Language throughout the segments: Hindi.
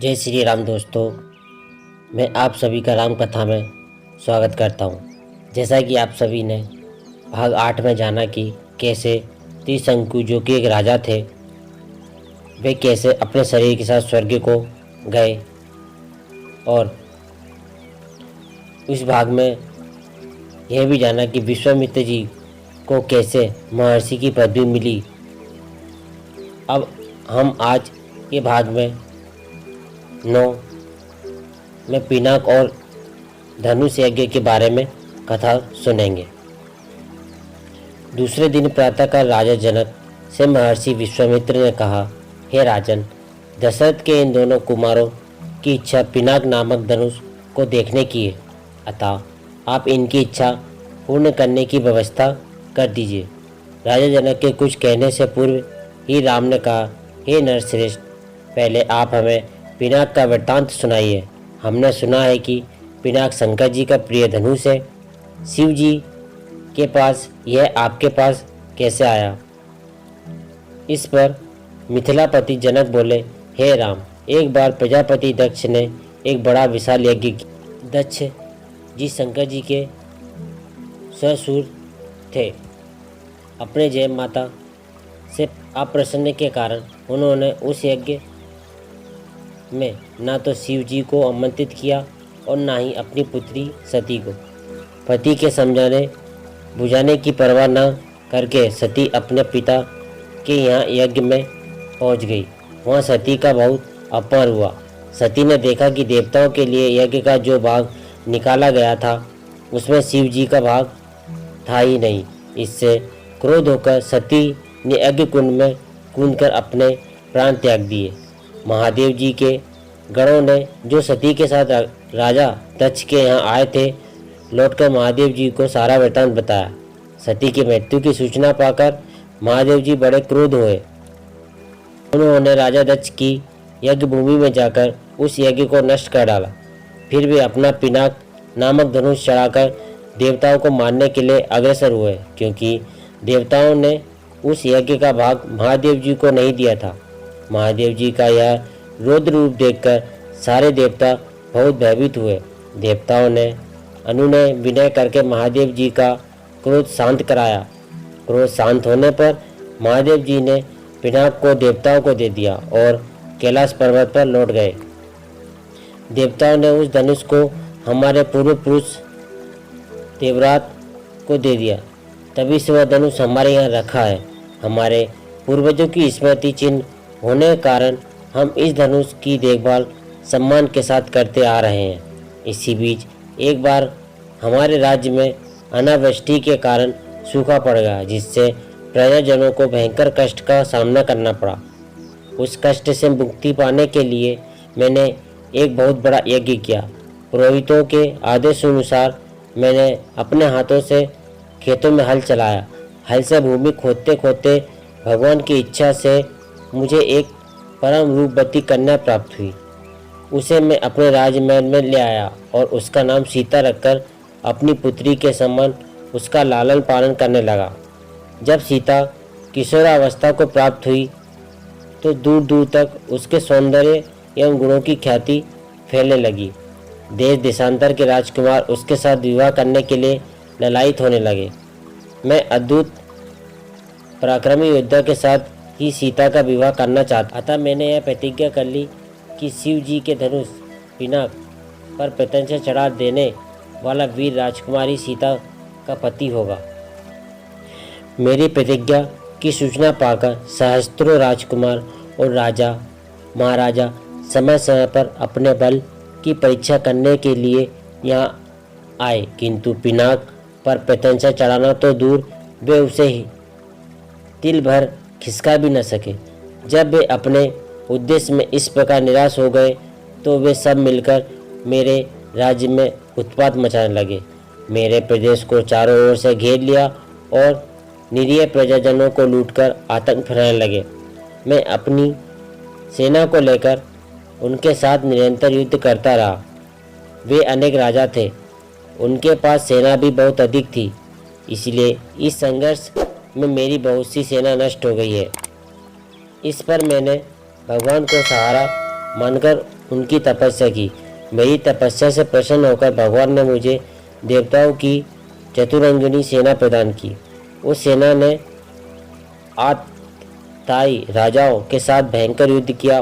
जय श्री राम दोस्तों। मैं आप सभी का राम कथा में स्वागत करता हूँ। जैसा कि आप सभी ने भाग 8 में जाना कि कैसे त्रिशंकु जो कि एक राजा थे, वे कैसे अपने शरीर के साथ स्वर्ग को गए, और उस भाग में यह भी जाना कि विश्वामित्र जी को कैसे महर्षि की पदवी मिली। अब हम आज के भाग में 9 में पिनाक और धनुष यज्ञ के बारे में कथा सुनेंगे। दूसरे दिन प्रातःकाल राजा जनक से महर्षि विश्वामित्र ने कहा, हे राजन, दशरथ के इन दोनों कुमारों की इच्छा पिनाक नामक धनुष को देखने की है, अतः आप इनकी इच्छा पूर्ण करने की व्यवस्था कर दीजिए। राजा जनक के कुछ कहने से पूर्व ही राम ने कहा, हे नरश्रेष्ठ, पहले आप हमें पिनाक का वृत्तांत सुनाइए। हमने सुना है कि पिनाक शंकर जी का प्रिय धनुष है। शिव जी के पास यह आपके पास कैसे आया? इस पर मिथिलापति जनक बोले, हे राम, एक बार प्रजापति दक्ष ने एक बड़ा विशाल यज्ञ किया। दक्ष जी शंकर जी के ससुर थे। अपने जय माता से अप्रसन्न के कारण उन्होंने उस यज्ञ में ना तो शिव जी को आमंत्रित किया और ना ही अपनी पुत्री सती को। पति के समझाने बुझाने की परवाह न करके सती अपने पिता के यहाँ यज्ञ में पहुँच गई। वहाँ सती का बहुत अपमान हुआ। सती ने देखा कि देवताओं के लिए यज्ञ का जो भाग निकाला गया था उसमें शिव जी का भाग था ही नहीं। इससे क्रोध होकर सती ने यज्ञ कुंड में कूदकर अपने प्राण त्याग दिए। महादेव जी के गणों ने जो सती के साथ राजा दक्ष के यहाँ आए थे, लौटकर महादेव जी को सारा वृत्तांत बताया। सती की मृत्यु की सूचना पाकर महादेव जी बड़े क्रोध हुए। उन्होंने राजा दक्ष की यज्ञ भूमि में जाकर उस यज्ञ को नष्ट कर डाला। फिर वे अपना पिनाक नामक धनुष चढ़ाकर देवताओं को मारने के लिए अग्रसर हुए, क्योंकि देवताओं ने उस यज्ञ का भाग महादेव जी को नहीं दिया था। महादेव जी का यह रौद्र रूप देखकर सारे देवता बहुत भयभीत हुए। देवताओं ने अनुनय विनय करके महादेव जी का क्रोध शांत कराया। क्रोध शांत होने पर महादेव जी ने पिनाक को देवताओं को दे दिया और कैलाश पर्वत पर लौट गए। देवताओं ने उस धनुष को हमारे पूर्व पुरुष देवरात को दे दिया, तभी से वह धनुष हमारे यहाँ रखा है। हमारे पूर्वजों की स्मृति चिन्ह होने के कारण हम इस धनुष की देखभाल सम्मान के साथ करते आ रहे हैं। इसी बीच एक बार हमारे राज्य में अनावृष्टि के कारण सूखा पड़ गया, जिससे प्रजाजनों को भयंकर कष्ट का सामना करना पड़ा। उस कष्ट से मुक्ति पाने के लिए मैंने एक बहुत बड़ा यज्ञ किया। पुरोहितों के आदेश अनुसार मैंने अपने हाथों से खेतों में हल चलाया। हल से भूमि खोदते खोदते भगवान की इच्छा से मुझे एक परम रूपवती कन्या प्राप्त हुई। उसे मैं अपने राजमहल में ले आया और उसका नाम सीता रखकर अपनी पुत्री के समान उसका लालन पालन करने लगा। जब सीता किशोरावस्था को प्राप्त हुई तो दूर दूर तक उसके सौंदर्य एवं गुणों की ख्याति फैलने लगी। देश देशांतर के राजकुमार उसके साथ विवाह करने के लिए ललायित होने लगे। मैं अद्भुत पराक्रमी योद्धा के साथ ही सीता का विवाह करना चाहता। अतः मैंने यह प्रतिज्ञा कर ली कि शिव जी के धनुष पिनाक पर प्रत्यंचा चढ़ा देने वाला वीर राजकुमारी सीता का पति होगा। मेरी प्रतिज्ञा की सूचना पाकर सहस्त्रों राजकुमार और राजा महाराजा समय समय पर अपने बल की परीक्षा करने के लिए यहाँ आए, किंतु पिनाक पर प्रत्यंचा चढ़ाना तो दूर, वे उसे ही तिल भर खिसका भी न सके। जब वे अपने उद्देश्य में इस प्रकार निराश हो गए तो वे सब मिलकर मेरे राज्य में उत्पात मचाने लगे। मेरे प्रदेश को चारों ओर से घेर लिया और निरीह प्रजाजनों को लूटकर आतंक फैलाने लगे। मैं अपनी सेना को लेकर उनके साथ निरंतर युद्ध करता रहा। वे अनेक राजा थे, उनके पास सेना भी बहुत अधिक थी, इसलिए इस संघर्ष में मेरी बहुत सी सेना नष्ट हो गई है। इस पर मैंने भगवान को सहारा मानकर उनकी तपस्या की। मेरी तपस्या से प्रसन्न होकर भगवान ने मुझे देवताओं की चतुरंगिनी सेना प्रदान की। उस सेना ने आतताई राजाओं के साथ भयंकर युद्ध किया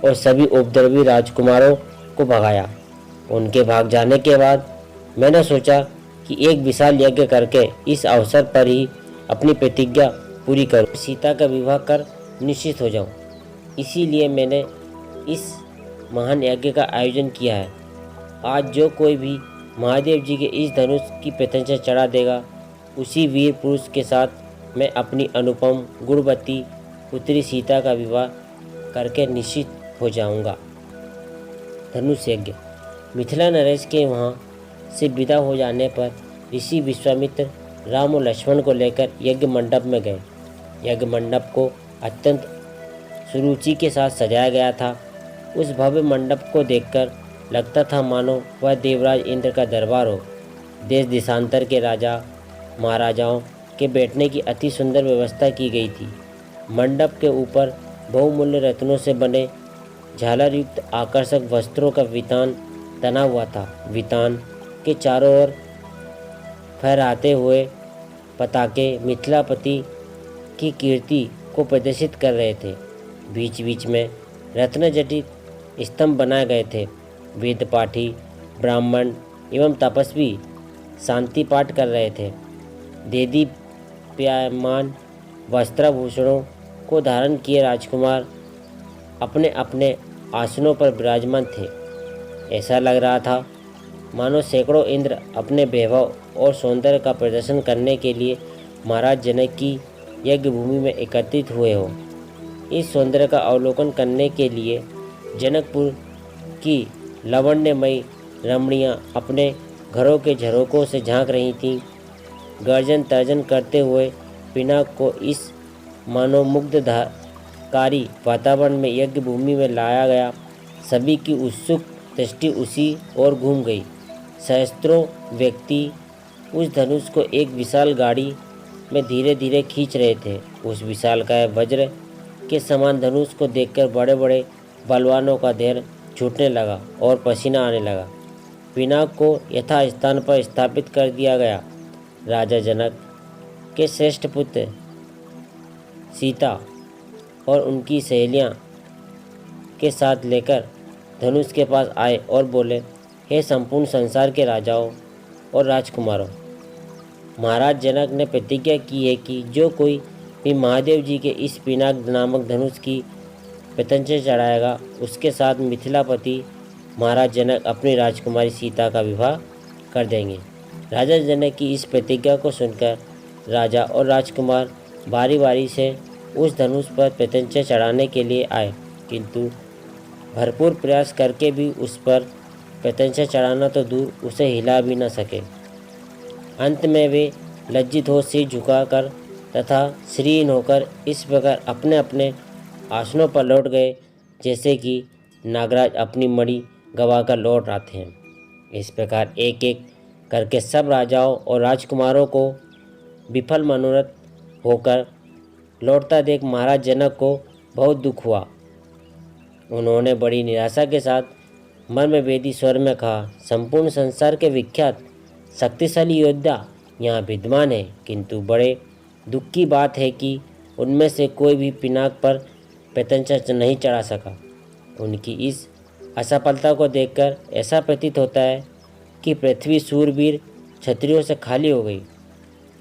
और सभी उपद्रवी राजकुमारों को भगाया। उनके भाग जाने के बाद मैंने सोचा कि एक विशाल यज्ञ करके इस अवसर पर ही अपनी प्रतिज्ञा पूरी करूं, सीता का विवाह कर निश्चित हो जाऊं। इसीलिए मैंने इस महान यज्ञ का आयोजन किया है। आज जो कोई भी महादेव जी के इस धनुष की प्रशंसा चढ़ा देगा, उसी वीर पुरुष के साथ मैं अपनी अनुपम गुणवती पुत्री सीता का विवाह करके निश्चित हो जाऊंगा। धनुष यज्ञ। मिथिला नरेश के वहाँ से विदा हो जाने पर ऋषि विश्वामित्र राम और लक्ष्मण को लेकर यज्ञ मंडप में गए। यज्ञ मंडप को अत्यंत सुरुचि के साथ सजाया गया था। उस भव्य मंडप को देखकर लगता था मानो वह देवराज इंद्र का दरबार हो। देश देशांतर के राजा महाराजाओं के बैठने की अति सुंदर व्यवस्था की गई थी। मंडप के ऊपर बहुमूल्य रत्नों से बने झालर युक्त आकर्षक वस्त्रों का वितान तना हुआ था। वितान के चारों ओर फहराते हुए पताके मिथिलापति की कीर्ति को प्रदर्शित कर रहे थे। बीच बीच में रत्न जटित स्तंभ बनाए गए थे। वेद पाठी ब्राह्मण एवं तपस्वी शांति पाठ कर रहे थे। देदीप्यमान वस्त्राभूषणों को धारण किए राजकुमार अपने अपने आसनों पर विराजमान थे। ऐसा लग रहा था मानो सैकड़ों इंद्र अपने वैभव और सौंदर्य का प्रदर्शन करने के लिए महाराज जनक की यज्ञ भूमि में एकत्रित हुए हो। इस सौंदर्य का अवलोकन करने के लिए जनकपुर की लावण्यमयी रमणियाँ अपने घरों के झरोकों से झांक रही थीं। गर्जन तर्जन करते हुए पिनाक को इस मनोमुग्धकारी वातावरण में यज्ञ भूमि में लाया गया। सभी की उत्सुक दृष्टि उसी ओर घूम गई। सहस्त्रों व्यक्ति उस धनुष को एक विशाल गाड़ी में धीरे धीरे खींच रहे थे। उस विशालकाय वज्र के समान धनुष को देखकर बड़े बड़े बलवानों का धैर्य छूटने लगा और पसीना आने लगा। पिनाक को यथास्थान पर स्थापित कर दिया गया। राजा जनक के श्रेष्ठ पुत्र सीता और उनकी सहेलियां के साथ लेकर धनुष के पास आए और बोले, हे संपूर्ण संसार के राजाओं और राजकुमारों, महाराज जनक ने प्रतिज्ञा की है कि जो कोई भी महादेव जी के इस पिनाक नामक धनुष की प्रशंसा चढ़ाएगा, उसके साथ मिथिलापति महाराज जनक अपनी राजकुमारी सीता का विवाह कर देंगे। राजा जनक की इस प्रतिज्ञा को सुनकर राजा और राजकुमार बारी बारी से उस धनुष पर प्रशंसा चढ़ाने के लिए आए, किंतु भरपूर प्रयास करके भी उस पर प्रशंसा चढ़ाना तो दूर, उसे हिला भी न सके। अंत में वे लज्जित हो सिर झुकाकर तथा श्रीहीन होकर इस प्रकार अपने अपने आसनों पर लौट गए जैसे कि नागराज अपनी मणि गंवाकर लौट आते हैं। इस प्रकार एक एक करके सब राजाओं और राजकुमारों को विफल मनोरथ होकर लौटता देख महाराज जनक को बहुत दुख हुआ। उन्होंने बड़ी निराशा के साथ मर्मभेदी स्वर में कहा, संपूर्ण संसार के विख्यात शक्तिशाली योद्धा यहाँ विद्यमान है, किंतु बड़े दुख की बात है कि उनमें से कोई भी पिनाक पर प्रशंसा नहीं चढ़ा सका। उनकी इस असफलता को देखकर ऐसा प्रतीत होता है कि पृथ्वी शूरवीर क्षत्रियों से खाली हो गई।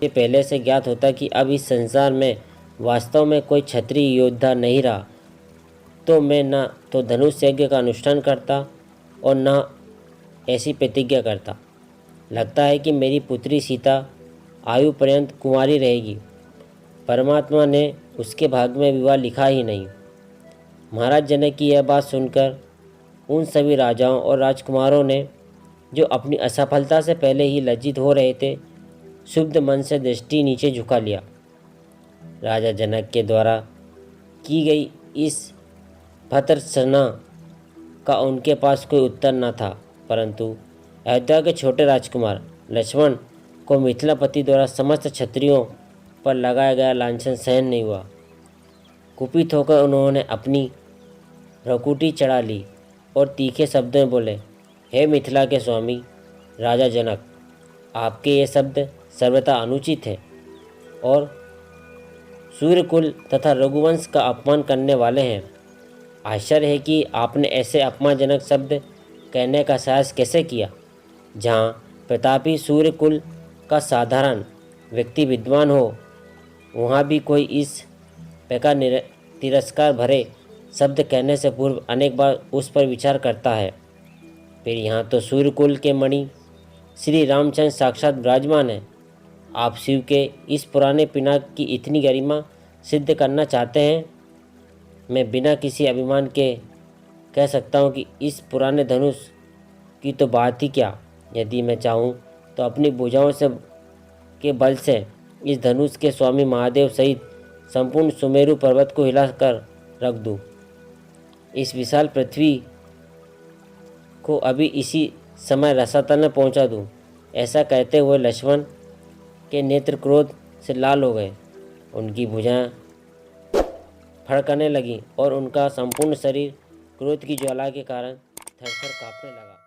ये पहले से ज्ञात होता कि अब इस संसार में वास्तव में कोई क्षत्रिय योद्धा नहीं रहा, तो मैं न तो धनुष यज्ञ का अनुष्ठान करता और न ऐसी प्रतिज्ञा करता। लगता है कि मेरी पुत्री सीता आयु पर्यंत कुंवारी रहेगी। परमात्मा ने उसके भाग्य में विवाह लिखा ही नहीं। महाराज जनक की यह बात सुनकर उन सभी राजाओं और राजकुमारों ने, जो अपनी असफलता से पहले ही लज्जित हो रहे थे, शुद्ध मन से दृष्टि नीचे झुका लिया। राजा जनक के द्वारा की गई इस भर्त्सना का उनके पास कोई उत्तर न था, परंतु अयोध्या के छोटे राजकुमार लक्ष्मण को मिथिलापति द्वारा समस्त क्षत्रियों पर लगाया गया लांछन सहन नहीं हुआ। कुपित होकर उन्होंने अपनी भ्रकुटी चढ़ा ली और तीखे शब्दों में बोले, हे मिथिला के स्वामी राजा जनक, आपके ये शब्द सर्वथा अनुचित है और सूर्यकुल तथा रघुवंश का अपमान करने वाले हैं। आश्चर्य है कि आपने ऐसे अपमानजनक शब्द कहने का साहस कैसे किया। जहाँ प्रतापी सूर्यकुल का साधारण व्यक्ति विद्वान हो, वहाँ भी कोई इस प्रकार तिरस्कार भरे शब्द कहने से पूर्व अनेक बार उस पर विचार करता है। फिर यहाँ तो सूर्यकुल के मणि श्री रामचंद्र साक्षात विराजमान है। आप शिव के इस पुराने पिनाक की इतनी गरिमा सिद्ध करना चाहते हैं। मैं बिना किसी अभिमान के कह सकता हूँ कि इस पुराने धनुष की तो बात ही क्या, यदि मैं चाहूँ तो अपनी भुजाओं से के बल से इस धनुष के स्वामी महादेव सहित संपूर्ण सुमेरु पर्वत को हिलाकर रख दूँ। इस विशाल पृथ्वी को अभी इसी समय रसातल में पहुँचा दूँ। ऐसा कहते हुए लक्ष्मण के नेत्र क्रोध से लाल हो गए। उनकी भुजाएं फड़कने लगी और उनका संपूर्ण शरीर क्रोध की ज्वाला के कारण थरथर कांपने लगा।